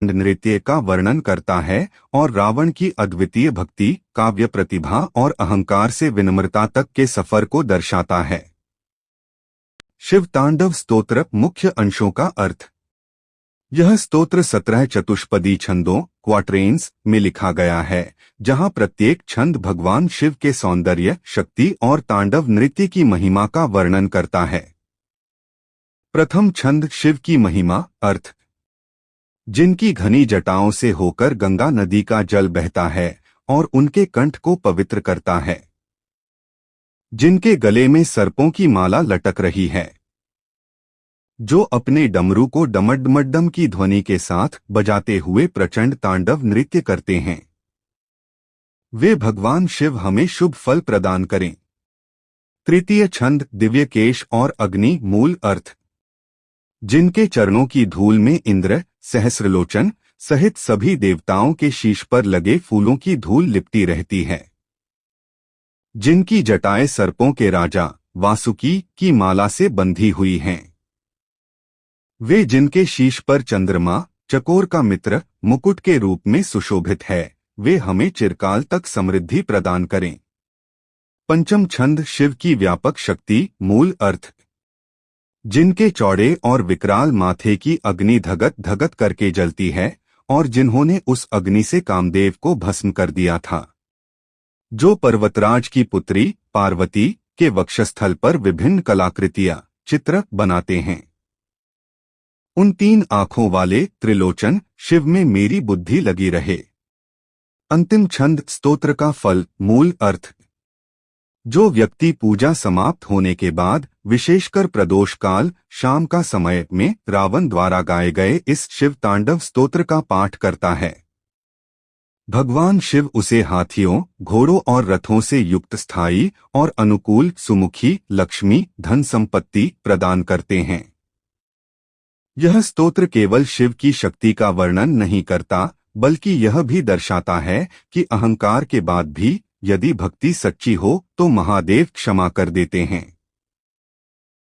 नृत्य का वर्णन करता है और रावण की अद्वितीय भक्ति, काव्य प्रतिभा और अहंकार से विनम्रता तक के सफर को दर्शाता है। शिव तांडव स्तोत्र मुख्य अंशों का अर्थ। यह स्तोत्र 17 चतुष्पदी छंदों क्वाट्रेन्स में लिखा गया है, जहां प्रत्येक छंद भगवान शिव के सौंदर्य, शक्ति और तांडव नृत्य की महिमा का वर्णन करता है। प्रथम छंद शिव की महिमा। अर्थ। जिनकी घनी जटाओं से होकर गंगा नदी का जल बहता है और उनके कंठ को पवित्र करता है। जिनके गले में सर्पों की माला लटक रही है। जो अपने डमरू को डमडमड्डम की ध्वनि के साथ बजाते हुए प्रचंड तांडव नृत्य करते हैं। वे भगवान शिव हमें शुभ फल प्रदान करें। तृतीय छंद दिव्य केश और अग्नि। मूल अर्थ। जिनके चरणों की धूल में इंद्र, सहस्रलोचन सहित सभी देवताओं के शीश पर लगे फूलों की धूल लिपटी रहती है। जिनकी जटाएं सर्पों के राजा वासुकी की माला से बंधी हुई हैं। वे जिनके शीश पर चंद्रमा, चकोर का मित्र, मुकुट के रूप में सुशोभित है, वे हमें चिरकाल तक समृद्धि प्रदान करें। पंचम छंद शिव की व्यापक शक्ति। मूल अर्थ। जिनके चौड़े और विकराल माथे की अग्नि धगत धगत करके जलती है और जिन्होंने उस अग्नि से कामदेव को भस्म कर दिया था। जो पर्वतराज की पुत्री पार्वती के वक्षस्थल पर विभिन्न कलाकृतियां, चित्र बनाते हैं। उन 3 आंखों वाले त्रिलोचन शिव में मेरी बुद्धि लगी रहे। अंतिम छंद स्तोत्र का फल। मूल अर्थ। जो व्यक्ति पूजा समाप्त होने के बाद, विशेषकर प्रदोष काल शाम का समय में रावण द्वारा गाए गए इस शिव तांडव स्तोत्र का पाठ करता है, भगवान शिव उसे हाथियों, घोड़ों और रथों से युक्त स्थायी और अनुकूल सुमुखी लक्ष्मी धन संपत्ति प्रदान करते हैं। यह स्तोत्र केवल शिव की शक्ति का वर्णन नहीं करता, बल्कि यह भी दर्शाता है कि अहंकार के बाद भी यदि भक्ति सच्ची हो तो महादेव क्षमा कर देते हैं।